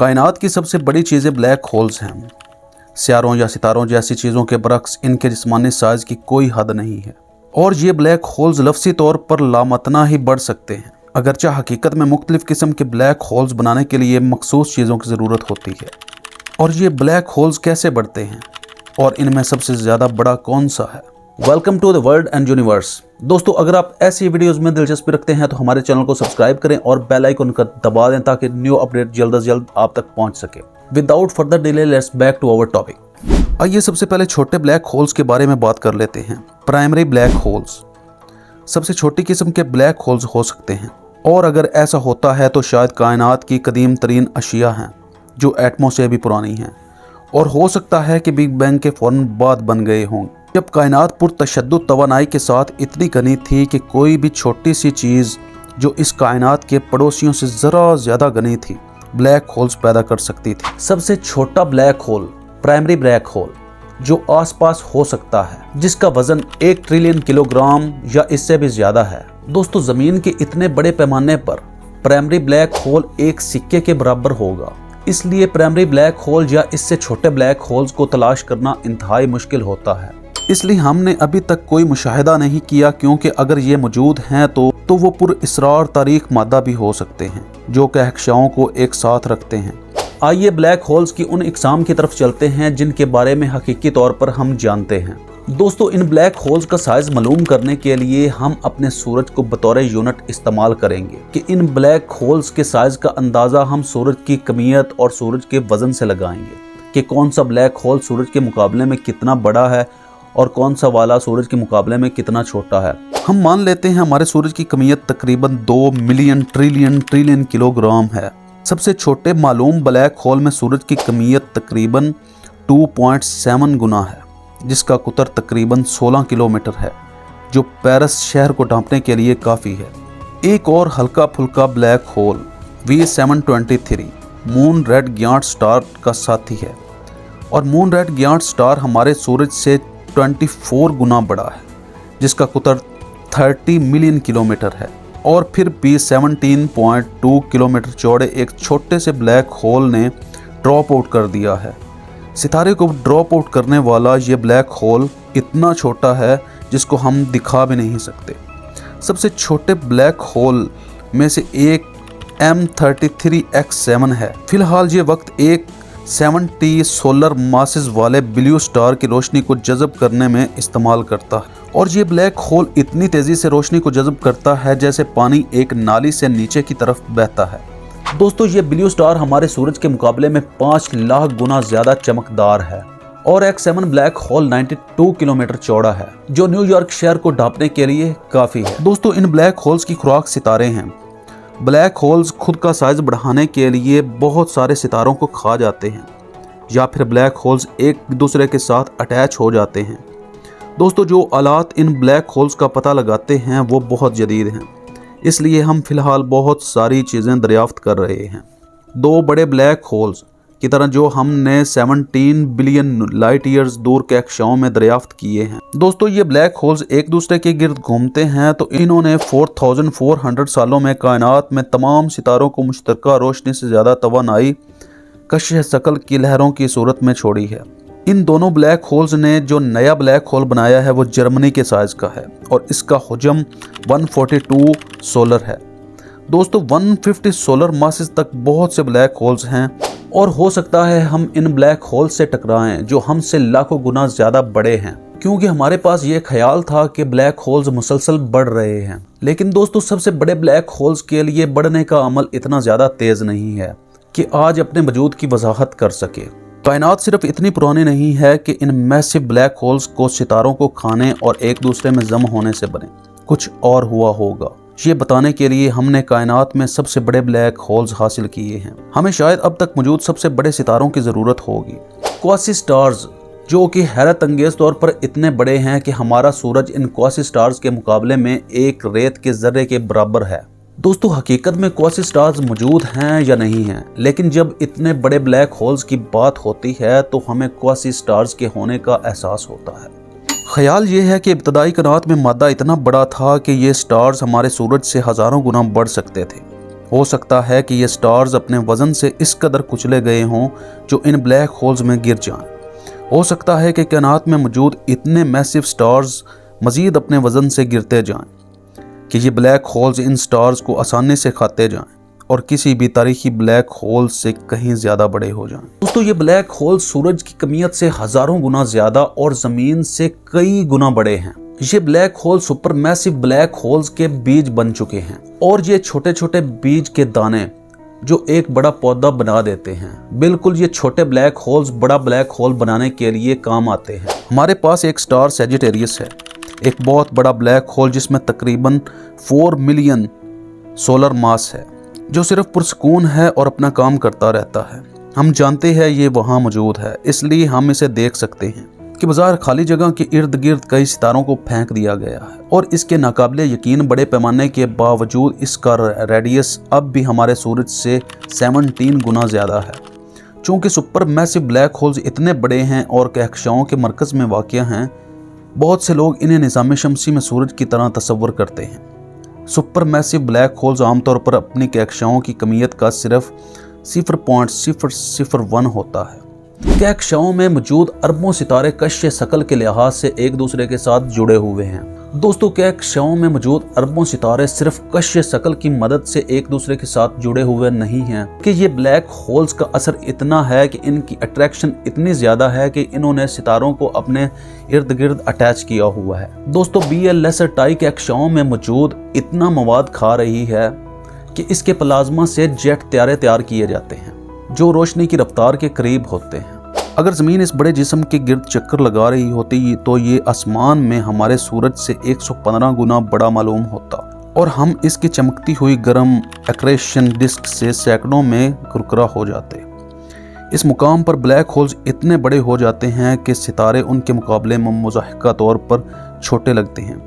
कायनात की सबसे बड़ी चीज़ें ब्लैक होल्स हैं। सियारों या सितारों जैसी चीज़ों के बरक्स इनके जिस्मानी साइज़ की कोई हद नहीं है और ये ब्लैक होल्स लफ्सी तौर पर लामतना ही बढ़ सकते हैं। अगरचे हकीकत में मुख्तलिफ़ किस्म के ब्लैक होल्स बनाने के लिए मखसूस चीज़ों की ज़रूरत होती है। और ये ब्लैक होल्स कैसे बढ़ते हैं और इनमें सबसे ज़्यादा बड़ा कौन सा है? Welcome to the world and universe. दोस्तों, अगर आप ऐसी वीडियोस में दिलचस्पी रखते हैं तो हमारे चैनल को सब्सक्राइब करें और बेल आइकन को दबा दें ताकि न्यू अपडेट जल्द से जल्द आप तक पहुंच सके। Without further delay let's back to our topic. आइए सबसे पहले छोटे ब्लैक होल्स के बारे में बात कर लेते हैं। प्राइमरी ब्लैक होल्स सबसे छोटी किस्म के ब्लैक होल्स हो सकते हैं और अगर ऐसा होता है तो शायद कायनात की कदीम तरीन अशिया हैं जो एटमों से भी पुरानी हैं और हो सकता है कि बिग बैंग के फौरन बाद बन गए हों, जब कायनात पुरतशद्दुद तवानाई के साथ इतनी घनी थी कि कोई भी छोटी सी चीज़ जो इस कायनात के पड़ोसियों से ज़रा ज़्यादा घनी थी ब्लैक होल्स पैदा कर सकती थी। सबसे छोटा black hole primary black hole जो आसपास हो सकता है, जिसका वजन 1 ट्रिलियन किलोग्राम या इससे भी ज़्यादा है। दोस्तों, ज़मीन के इतने बड़े पैमाने पर प्राइमरी ब्लैक होल एक सिक्के के बराबर होगा, इसलिए प्राइमरी ब्लैक होल या इससे छोटे ब्लैक होल्स को तलाश करना इंतहाई मुश्किल होता है। इसलिए हमने अभी तक कोई मुशाहिदा नहीं किया, क्योंकि अगर ये मौजूद हैं तो वो पुरअसरार तारीख मादा भी हो सकते हैं जो कहकशाओं को एक साथ रखते हैं। आइए ब्लैक होल्स की उन इकसाम की तरफ चलते हैं जिनके बारे में हकीकी तौर पर हम जानते हैं। दोस्तों, इन ब्लैक होल्स का साइज मालूम करने के लिए हम अपने सूरज को बतौर यूनिट इस्तेमाल करेंगे कि इन ब्लैक होल्स के साइज का अंदाज़ा हम सूरज की कमियत और सूरज के वजन से लगाएंगे कि कौन सा ब्लैक होल सूरज के मुकाबले में कितना बड़ा है और कौन सा वाला सूरज के मुकाबले में कितना छोटा है। हम मान लेते हैं हमारे सूरज की कमियत तकरीबन 2 मिलियन ट्रिलियन किलोग्राम है। सबसे छोटे मालूम ब्लैक होल में सूरज की कमियत तकरीबन 2.7 गुना है, जिसका कुतर तकरीबन 16 किलोमीटर है, जो पेरिस शहर को ढांपने के लिए काफ़ी है। एक और हल्का फुल्का ब्लैक होल V723 मून रेड गिगांट स्टार का साथी है और मून रेड गिगांट स्टार हमारे सूरज से 24 गुना बड़ा है, जिसका कुतर 30 मिलियन किलोमीटर है। और फिर भी 17.2 किलोमीटर चौड़े एक छोटे से ब्लैक होल ने ड्रॉप आउट कर दिया है। सितारे को ड्रॉप आउट करने वाला ये ब्लैक होल इतना छोटा है जिसको हम दिखा भी नहीं सकते। सबसे छोटे ब्लैक होल में से एक M33X7 है। फिलहाल ये वक्त एक 70 सोलर मासेस वाले ब्लू स्टार की रोशनी को जज़ब करने में इस्तेमाल करता है और ये ब्लैक होल इतनी तेज़ी से रोशनी को जज़ब करता है जैसे पानी एक नाली से नीचे की तरफ बहता है। दोस्तों, ये ब्लू स्टार हमारे सूरज के मुकाबले में 5 लाख गुना ज़्यादा चमकदार है और X7 ब्लैक होल 92 किलोमीटर चौड़ा है, जो न्यूयॉर्क शहर को ढांपने के लिए काफ़ी है। दोस्तों, इन ब्लैक होल्स की खुराक सितारे हैं। ब्लैक होल्स खुद का साइज बढ़ाने के लिए बहुत सारे सितारों को खा जाते हैं या फिर ब्लैक होल्स एक दूसरे के साथ अटैच हो जाते हैं। दोस्तों, जो आलात इन ब्लैक होल्स का पता लगाते हैं वो बहुत जदीद हैं, इसलिए हम फिलहाल बहुत सारी चीज़ें दरियाफ्त कर रहे हैं। 2 बड़े ब्लैक होल्स की तरह जो हमने 17 बिलियन लाइट ईयर्स दूर के कक्षाओं में दरियाफ्त किए हैं। दोस्तों, ये ब्लैक होल्स एक दूसरे के गिर्द घूमते हैं, तो इन्होंने 4400 सालों में कायनात में तमाम सितारों को मुश्तरका रोशनी से ज़्यादा तवानाई कशिश शकल की लहरों की सूरत में छोड़ी है। इन दोनों ब्लैक होल्स ने जो नया ब्लैक होल बनाया है वो जर्मनी के साइज़ का है और इसका हुजम 142 सोलर है। दोस्तों, 150 सोलर मासेस तक बहुत से ब्लैक होल्स हैं और हो सकता है हम इन ब्लैक होल्स से टकराएं जो हमसे लाखों गुना ज़्यादा बड़े हैं, क्योंकि हमारे पास ये ख्याल था कि ब्लैक होल्स मुसलसल बढ़ रहे हैं। लेकिन दोस्तों, सबसे बड़े ब्लैक होल्स के लिए बढ़ने का अमल इतना ज़्यादा तेज़ नहीं है कि आज अपने वजूद की वजाहत कर सके। कायनात सिर्फ इतनी पुरानी नहीं है कि इन मैसिव ब्लैक होल्स को सितारों को खाने और एक दूसरे में जम होने से बने, कुछ और हुआ होगा। ये बताने के लिए हमने कायनात में सबसे बड़े ब्लैक होल्स हासिल किए हैं। हमें शायद अब तक मौजूद सबसे बड़े सितारों की ज़रूरत होगी, क्वासी स्टार्स, जो कि हैरत अंगेज तौर पर इतने बड़े हैं कि हमारा सूरज इन क्वासी स्टार्स के मुकाबले में एक रेत के ज़र्रे के बराबर है। दोस्तों, हकीकत में क्वासी स्टार्स मौजूद हैं या नहीं हैं, लेकिन जब इतने बड़े ब्लैक होल्स की बात होती है तो हमें क्वासी स्टार्स के होने का एहसास होता है। ख्याल ये है कि इब्तदाई कायनात में मादा इतना बड़ा था कि ये स्टार्स हमारे सूरज से हज़ारों गुना बढ़ सकते थे हो सकता है कि ये स्टार्स अपने वज़न से इस कदर कुचले गए हों जो इन ब्लैक होल्स में गिर जाएं। हो सकता है कि कायनात में मौजूद इतने मैसिव स्टार्स मज़ीद अपने वज़न से गिरते जाएं कि ये ब्लैक होल्स इन स्टार्स को आसानी से खाते जाएं और किसी भी तारीखी ब्लैक होल से कहीं ज़्यादा बड़े हो जाएं। दोस्तों, ये ब्लैक होल सूरज की कमियत से हज़ारों गुना ज़्यादा और ज़मीन से कई गुना बड़े हैं। ये black hole super massive black holes के बीज बन चुके हैं और ये छोटे छोटे बीज के दाने जो एक बड़ा पौधा बना देते हैं। बिल्कुल ये छोटे ब्लैक होल्स बड़ा ब्लैक होल बनाने के लिए काम आते हैं। हमारे पास एक स्टार सैजिटेरियस है, एक बहुत बड़ा ब्लैक होल जिसमें तकरीबन 4 मिलियन सोलर मास है, जो सिर्फ पुरसकून है और अपना काम करता रहता है। हम जानते हैं ये वहाँ मौजूद है, इसलिए हम इसे देख सकते हैं कि बाजार खाली जगह के इर्द गिर्द कई सितारों को फेंक दिया गया है और इसके नाकाबिले यकीन बड़े पैमाने के बावजूद इसका रेडियस अब भी हमारे सूरज से 17 गुना ज़्यादा है। चूँकि सुपर मैसिव ब्लैक होल्स इतने बड़े हैं और कहकशाओं के मरकज़ में वाक़या हैं, बहुत से लोग इन्हें निज़ाम शमसी में सूरज की तरह तस्वर करते हैं। सुपर मैसिव ब्लैक होल्स आमतौर पर अपनी कहकशाओं की कमियत का सिर्फ 0.001 होता है। कहकशाओं में मौजूद अरबों सितारे कश्य शकल के लिहाज से एक दूसरे के साथ जुड़े हुए हैं। दोस्तों, कहकशाओं में मौजूद अरबों सितारे सिर्फ कश्य शकल की मदद से एक दूसरे के साथ जुड़े हुए नहीं हैं कि ये ब्लैक होल्स का असर इतना है कि इनकी अट्रैक्शन इतनी ज़्यादा है कि इन्होंने सितारों को अपने इर्द गिर्द अटैच किया हुआ है। दोस्तों, BL लेसर टाई कहकशाओं में मौजूद इतना मवाद खा रही है कि इसके प्लाज्मा से जेट त्यारे तैयार किए जाते हैं जो रोशनी की रफ्तार के करीब होते हैं। अगर ज़मीन इस बड़े जिस्म के गिर्द चक्कर लगा रही होती तो ये आसमान में हमारे सूरज से 115 गुना बड़ा मालूम होता और हम इसकी चमकती हुई गर्म एक्रेशन डिस्क से सैकड़ों में कुरकुरा हो जाते। इस मुकाम पर ब्लैक होल्स इतने बड़े हो जाते हैं कि सितारे उनके मुकाबले में मुज़ाहिका तौर पर छोटे लगते हैं।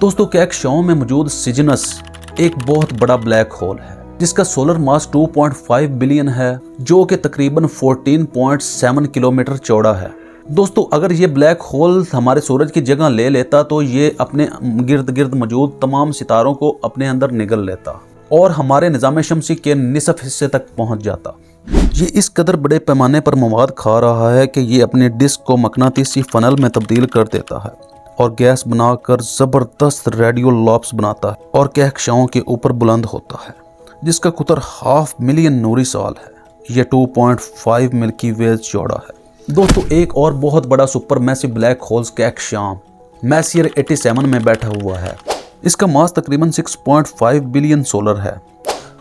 दोस्तों, कहकशाओं में मौजूद सिजनस एक बहुत बड़ा ब्लैक होल है जिसका सोलर मास 2.5 बिलियन है, जो कि तकरीबन 14.7 किलोमीटर चौड़ा है। दोस्तों, अगर ये ब्लैक होल हमारे सूरज की जगह ले लेता तो ये अपने गिर्द गिर्द मौजूद तमाम सितारों को अपने अंदर निगल लेता और हमारे निज़ाम शमसी के निसफ हिस्से तक पहुंच जाता। ये इस कदर बड़े पैमाने पर मवाद खा रहा है कि ये अपनी डिस्क को मकनातीसी फनल में तब्दील कर देता है और गैस बनाकर ज़बरदस्त रेडियो लॉब्स बनाता है और कहकशाओं के ऊपर बुलंद होता है, जिसका कुतर 500 मिलियन नूरी साल है। यह 2.5 मिल्की वेज चौड़ा है। दोस्तों, एक और बहुत बड़ा सुपर मैसिव ब्लैक होल्स कहकशां मैसियर 87 में बैठा हुआ है। इसका मास तकरीबन 6.5 बिलियन सोलर है।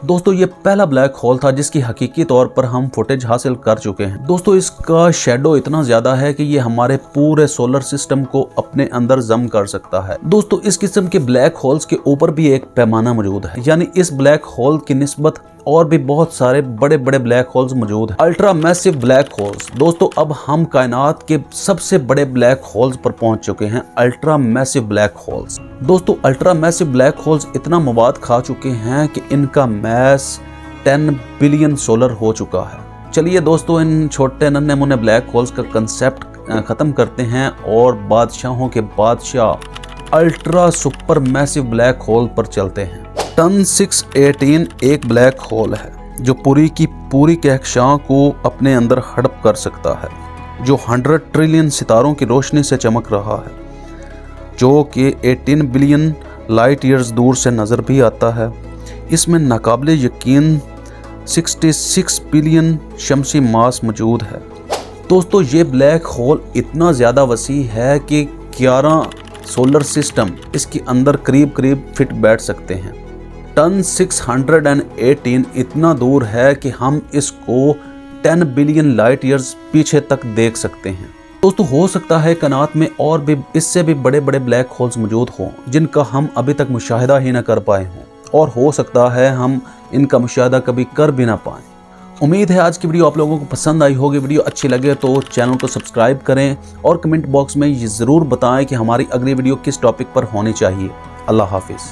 दोस्तों, ये पहला ब्लैक होल था जिसकी हकीकी तौर पर हम फुटेज हासिल कर चुके हैं। दोस्तों, इसका शैडो इतना ज़्यादा है कि ये हमारे पूरे सोलर सिस्टम को अपने अंदर जम कर सकता है। दोस्तों, इस किस्म के ब्लैक होल्स के ऊपर भी एक पैमाना मौजूद है, यानी इस ब्लैक होल की निस्बत और भी बहुत सारे बड़े बड़े ब्लैक होल्स मौजूद हैं। Ultra massive black holes. दोस्तों, अब हम कायनात के सबसे बड़े ब्लैक होल्स पर पहुंच चुके हैं, अल्ट्रा मैसिव ब्लैक होल्स। दोस्तों, अल्ट्रा मैसिव ब्लैक होल्स इतना मवाद खा चुके हैं कि इनका मैस 10 बिलियन सोलर हो चुका है। चलिए दोस्तों, इन छोटे नन्हे मुन्ने ब्लैक होल्स का कंसेप्ट ख़त्म करते हैं और बादशाहों के बादशाह ultra super massive black hole पर चलते हैं। टन 618 एक ब्लैक होल है जो पूरी की पूरी कहकशां को अपने हड़प हड़प कर सकता है, जो 100 ट्रिलियन सितारों की रोशनी से चमक रहा है, जो कि 18 बिलियन लाइट ईयर्स दूर से नज़र भी आता है। इसमें नाकाबिले यकीन 66 बिलियन शमसी मास मौजूद है। दोस्तों, ये ब्लैक होल इतना ज़्यादा वसी है कि 11 सोलर सिस्टम इसके अंदर करीब करीब फिट बैठ सकते हैं। टन 618 इतना दूर है कि हम इसको 10 बिलियन लाइट ईयर्स पीछे तक देख सकते हैं। दोस्तों, हो सकता है कायनात में और भी इससे भी बड़े बड़े ब्लैक होल्स मौजूद हों जिनका हम अभी तक मुशाहिदा ही ना कर पाए हों, और हो सकता है हम इनका मुशाहिदा कभी कर भी ना पाएँ। उम्मीद है आज की वीडियो आप लोगों को पसंद आई होगी। वीडियो अच्छी लगे तो चैनल को सब्सक्राइब करें और कमेंट बॉक्स में ये ज़रूर बताएं कि हमारी अगली वीडियो किस टॉपिक पर होनी चाहिए। अल्लाह हाफिज़।